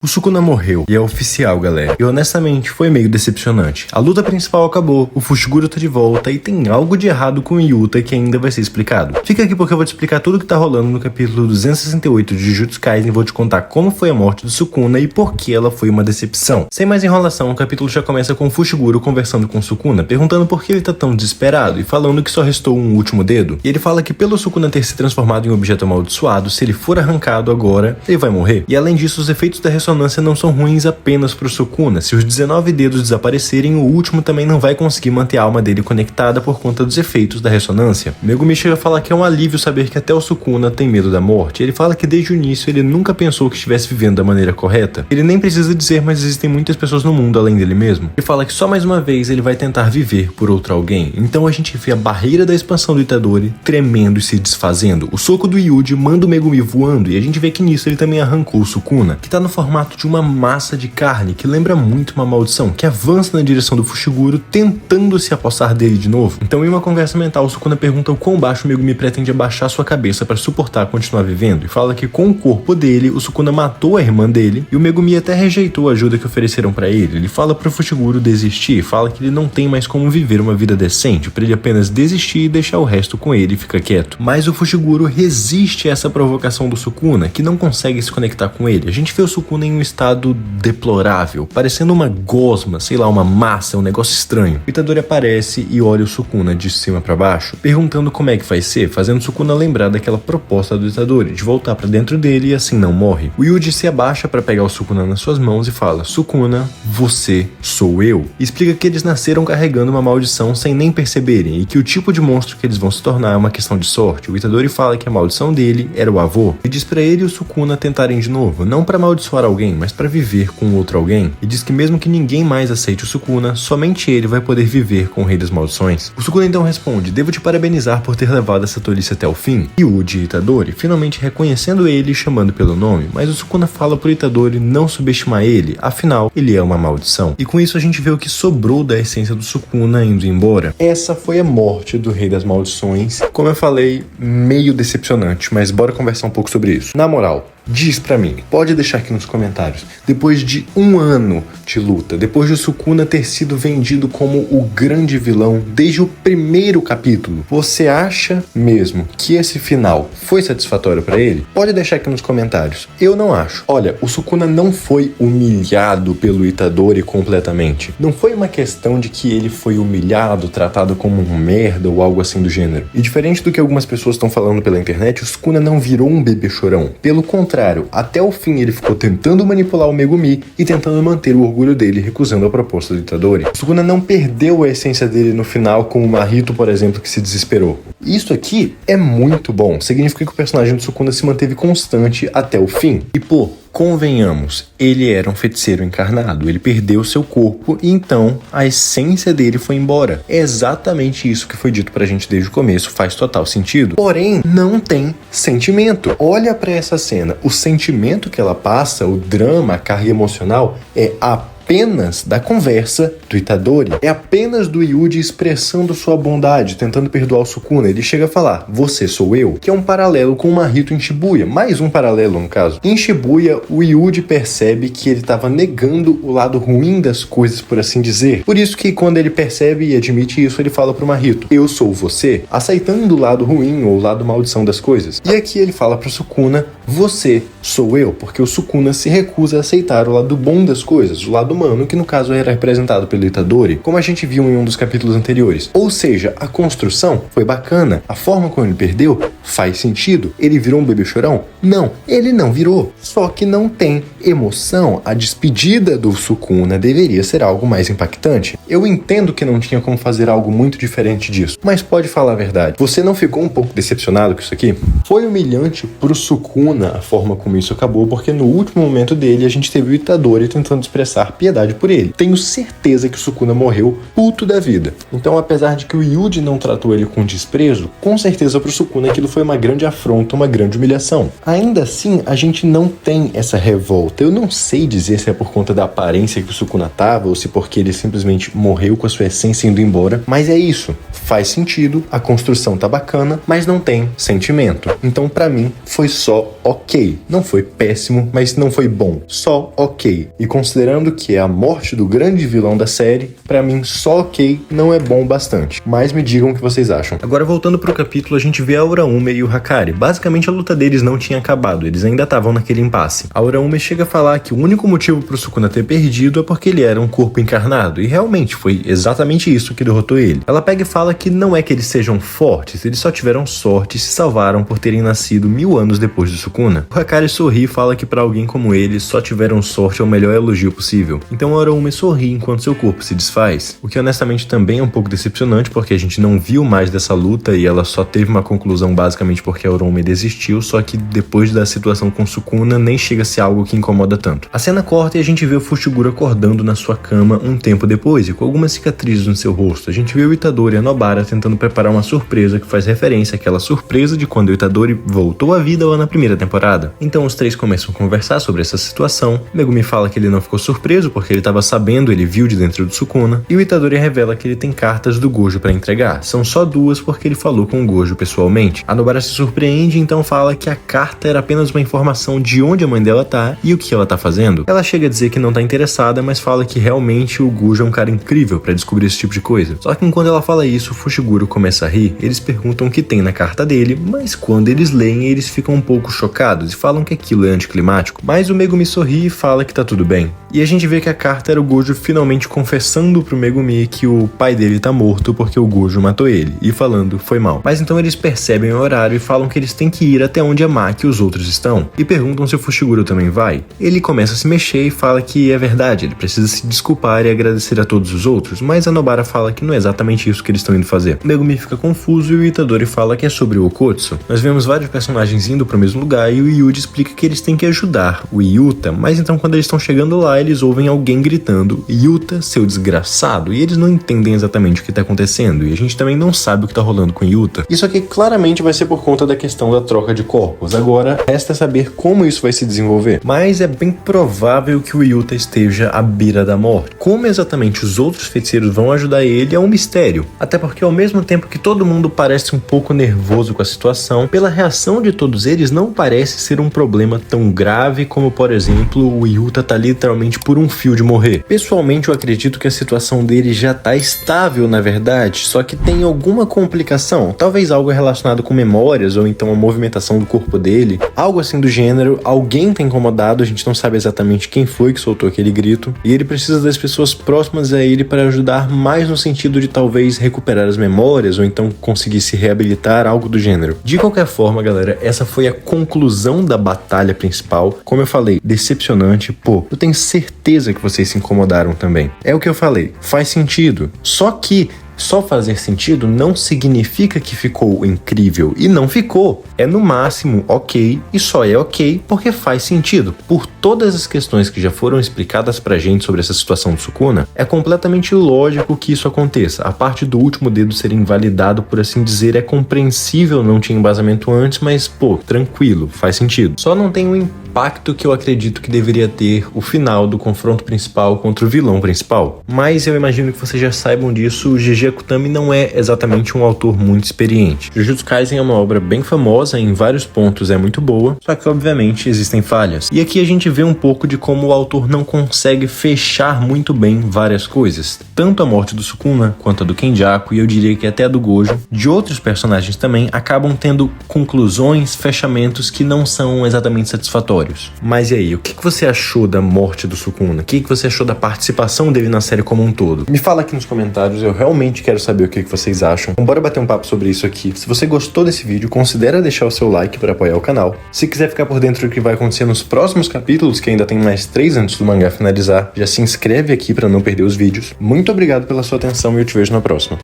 O Sukuna morreu, e é oficial, galera. E honestamente, foi meio decepcionante. A luta principal acabou, o Fushiguro tá de volta e tem algo de errado com o Yuta que ainda vai ser explicado. Fica aqui porque eu vou te explicar tudo o que tá rolando no capítulo 268 de Jujutsu Kaisen e vou te contar como foi a morte do Sukuna e por que ela foi uma decepção. Sem mais enrolação, o capítulo já começa com o Fushiguro conversando com o Sukuna, perguntando por que ele tá tão desesperado e falando que só restou um último dedo. E ele fala que pelo Sukuna ter se transformado em um objeto amaldiçoado, se ele for arrancado agora, ele vai morrer. E além disso, os efeitos da ressonância não são ruins apenas pro Sukuna. Se os 19 dedos desaparecerem, o último também não vai conseguir manter a alma dele conectada por conta dos efeitos da ressonância. Megumi chega a falar que é um alívio saber que até o Sukuna tem medo da morte. Ele fala que desde o início ele nunca pensou que estivesse vivendo da maneira correta. Ele nem precisa dizer, mas existem muitas pessoas no mundo além dele mesmo. Ele fala que só mais uma vez ele vai tentar viver por outro alguém. Então a gente vê a barreira da expansão do Itadori tremendo e se desfazendo. O soco do Yuji manda o Megumi voando e a gente vê que nisso ele também arrancou o Sukuna, que tá no formato de uma massa de carne que lembra muito uma maldição, que avança na direção do Fushiguro tentando se apossar dele de novo. Então em uma conversa mental, o Sukuna pergunta o quão baixo o Megumi pretende abaixar sua cabeça para suportar continuar vivendo, e fala que com o corpo dele, o Sukuna matou a irmã dele e o Megumi até rejeitou a ajuda que ofereceram para ele. Ele fala pro Fushiguro desistir, fala que ele não tem mais como viver uma vida decente, para ele apenas desistir e deixar o resto com ele e ficar quieto. Mas o Fushiguro resiste a essa provocação do Sukuna, que não consegue se conectar com ele. A gente vê o Sukuna em um estado deplorável, parecendo uma gosma, sei lá, uma massa, um negócio estranho. O Itadori aparece e olha o Sukuna de cima para baixo, perguntando como é que vai ser, fazendo o Sukuna lembrar daquela proposta do Itadori, de voltar para dentro dele e assim não morre. O Yuji se abaixa para pegar o Sukuna nas suas mãos e fala: Sukuna, você sou eu. E explica que eles nasceram carregando uma maldição sem nem perceberem, e que o tipo de monstro que eles vão se tornar é uma questão de sorte. O Itadori fala que a maldição dele era o avô, e diz para ele e o Sukuna tentarem de novo, não para amaldiçoar alguém, mas para viver com outro alguém, e diz que mesmo que ninguém mais aceite o Sukuna, somente ele vai poder viver com o Rei das Maldições. O Sukuna então responde: devo te parabenizar por ter levado essa tolice até o fim. E o Itadori finalmente reconhecendo ele e chamando pelo nome, mas o Sukuna fala pro Itadori não subestimar ele, afinal ele é uma maldição. E com isso a gente vê o que sobrou da essência do Sukuna indo embora. Essa foi a morte do Rei das Maldições. Como eu falei, meio decepcionante, mas bora conversar um pouco sobre isso. Na moral, diz pra mim, pode deixar aqui nos comentários, depois de um ano de luta, depois de o Sukuna ter sido vendido como o grande vilão desde o primeiro capítulo, você acha mesmo que esse final foi satisfatório pra ele? Pode deixar aqui nos comentários. Eu não acho. Olha, o Sukuna não foi humilhado pelo Itadori completamente. Não foi uma questão de que ele foi humilhado, tratado como um merda ou algo assim do gênero. E diferente do que algumas pessoas estão falando pela internet, o Sukuna não virou um bebê chorão. Pelo contrário, até o fim ele ficou tentando manipular o Megumi e tentando manter o orgulho dele, recusando a proposta do Itadori. O Sukuna não perdeu a essência dele no final, como o Mahito, por exemplo, que se desesperou. Isso aqui é muito bom. Significa que o personagem do Sukuna se manteve constante até o fim. E pô, convenhamos, ele era um feiticeiro encarnado, ele perdeu seu corpo e então a essência dele foi embora. É exatamente isso que foi dito pra gente desde o começo, faz total sentido. Porém, não tem sentimento. Olha pra essa cena, o sentimento que ela passa, o drama, a carga emocional é apenas da conversa do Itadori. É apenas do Yuji expressando sua bondade, tentando perdoar o Sukuna. Ele chega a falar, você sou eu, que é um paralelo com o Mahito em Shibuya, mais um paralelo no caso. Em Shibuya, o Yuji percebe que ele estava negando o lado ruim das coisas, por assim dizer. Por isso que quando ele percebe e admite isso, ele fala pro Mahito, eu sou você, aceitando o lado ruim ou o lado maldição das coisas. E aqui ele fala pro Sukuna, você sou eu, porque o Sukuna se recusa a aceitar o lado bom das coisas, o lado humano, que no caso era representado pelo Itadori, como a gente viu em um dos capítulos anteriores. Ou seja, a construção foi bacana, a forma como ele perdeu faz sentido. Ele virou um bebê chorão? Não, ele não virou. Só que não tem emoção. A despedida do Sukuna deveria ser algo mais impactante. Eu entendo que não tinha como fazer algo muito diferente disso, mas pode falar a verdade. Você não ficou um pouco decepcionado com isso aqui? Foi humilhante pro Sukuna a forma como isso acabou, porque no último momento dele a gente teve o Itadori tentando expressar piedade por ele. Tenho certeza que o Sukuna morreu puto da vida. Então, apesar de que o Yuji não tratou ele com desprezo, com certeza pro Sukuna aquilo foi uma grande afronta, uma grande humilhação. Ainda assim, a gente não tem essa revolta. Eu não sei dizer se é por conta da aparência que o Sukuna tava ou se porque ele simplesmente morreu com a sua essência indo embora, mas é isso. faz sentido, a construção tá bacana, mas não tem sentimento. Então pra mim foi só ok. Não foi péssimo, mas não foi bom. Só ok. E considerando que é a morte do grande vilão da série, pra mim só ok não é bom bastante. Mas me digam o que vocês acham. Agora voltando pro capítulo, a gente vê a Uraume e o Hakari. Basicamente a luta deles não tinha acabado, eles ainda estavam naquele impasse. A Uraume chega a falar que o único motivo pro Sukuna ter perdido é porque ele era um corpo encarnado, e realmente foi exatamente isso que derrotou ele. Ela pega e fala que não é que eles sejam fortes, eles só tiveram sorte e se salvaram por terem nascido 1000 anos depois do Sukuna. O Hakari sorri e fala que pra alguém como ele, só tiveram sorte é o melhor elogio possível. Então a Uraume sorri enquanto seu corpo se desfaz, o que honestamente também é um pouco decepcionante, porque a gente não viu mais dessa luta e ela só teve uma conclusão basicamente porque a Uraume desistiu, só que depois da situação com Sukuna nem chega a ser algo que incomoda tanto. A cena corta e a gente vê o Fushiguro acordando na sua cama um tempo depois e com algumas cicatrizes no seu rosto. A gente vê o Itadori e a Nobara tentando preparar uma surpresa que faz referência àquela surpresa de quando o Itadori voltou à vida lá na primeira temporada. Então os três começam a conversar sobre essa situação. Megumi fala que ele não ficou surpreso porque ele estava sabendo, ele viu de dentro do Sukuna, e o Itadori revela que ele tem cartas do Gojo para entregar. São só 2 porque ele falou com o Gojo pessoalmente. A Nobara se surpreende e então fala que a carta era apenas uma informação de onde a mãe dela tá e o que ela tá fazendo. Ela chega a dizer que não tá interessada, mas fala que realmente o Gojo é um cara incrível para descobrir esse tipo de coisa. Só que enquanto ela fala isso, o Fushiguro começa a rir. Eles perguntam o que tem na carta dele, mas quando eles leem, eles ficam um pouco chocados e falam que aquilo é anticlimático. Mas o Megumi sorri e fala que tá tudo bem. E a gente vê que a carta era o Gojo finalmente confessando pro Megumi que o pai dele tá morto porque o Gojo matou ele, e falando, foi mal. Mas então eles percebem o horário e falam que eles têm que ir até onde a Maki e os outros estão, e perguntam se o Fushiguro também vai. Ele começa a se mexer e fala que é verdade, ele precisa se desculpar e agradecer a todos os outros, mas a Nobara fala que não é exatamente isso que eles estão indo fazer. O Megumi fica confuso e o Itadori fala que é sobre o Okotsu. Nós vemos vários personagens indo pro mesmo lugar e o Yuji explica que eles têm que ajudar o Yuta, mas então quando eles estão chegando lá, eles ouvem alguém gritando, Yuta, seu desgraçado, e eles não entendem exatamente o que tá acontecendo, e a gente também não sabe o que tá rolando com Yuta. Isso aqui claramente vai ser por conta da questão da troca de corpos. Agora, resta saber como isso vai se desenvolver. Mas é bem provável que o Yuta esteja à beira da morte. Como exatamente os outros feiticeiros vão ajudar ele é um mistério. Até porque ao mesmo tempo que todo mundo parece um pouco nervoso com a situação, pela reação de todos eles não parece ser um problema tão grave como, por exemplo, o Yuta tá literalmente por um fio de morrer. Pessoalmente, eu acredito que a situação dele já tá estável, na verdade, só que tem alguma complicação, talvez algo relacionado com memórias ou então a movimentação do corpo dele, algo assim do gênero. Alguém tá incomodado, a gente não sabe exatamente quem foi que soltou aquele grito, e ele precisa das pessoas próximas a ele para ajudar mais no sentido de talvez recuperar as memórias ou então conseguir se reabilitar, algo do gênero. De qualquer forma, galera, essa foi a conclusão da batalha principal. Como eu falei, decepcionante. Pô, eu tenho certeza que vocês se incomodaram também. É o que eu falei, faz sentido. Só que só fazer sentido não significa que ficou incrível, e não ficou. É no máximo ok, e só é ok porque faz sentido. Por todas as questões que já foram explicadas pra gente sobre essa situação do Sukuna, é completamente lógico que isso aconteça. A parte do último dedo ser invalidado, por assim dizer, é compreensível, não tinha embasamento antes, mas pô, tranquilo, faz sentido. Só não tem o impacto que eu acredito que deveria ter o final do confronto principal contra o vilão principal. Mas eu imagino que vocês já saibam disso, o GG Akutami não é exatamente um autor muito experiente. Jujutsu Kaisen é uma obra bem famosa, em vários pontos é muito boa, só que obviamente existem falhas. E aqui a gente vê um pouco de como o autor não consegue fechar muito bem várias coisas. Tanto a morte do Sukuna, quanto a do Kenjaku, e eu diria que até a do Gojo, de outros personagens também, acabam tendo conclusões, fechamentos que não são exatamente satisfatórios. Mas e aí, o que você achou da morte do Sukuna? O que você achou da participação dele na série como um todo? Me fala aqui nos comentários, eu realmente quero saber o que vocês acham. Então bora bater um papo sobre isso aqui. Se você gostou desse vídeo, considere deixar o seu like para apoiar o canal. Se quiser ficar por dentro do que vai acontecer nos próximos capítulos, que ainda tem mais 3 antes do mangá finalizar, já se inscreve aqui para não perder os vídeos. Muito obrigado pela sua atenção e eu te vejo na próxima.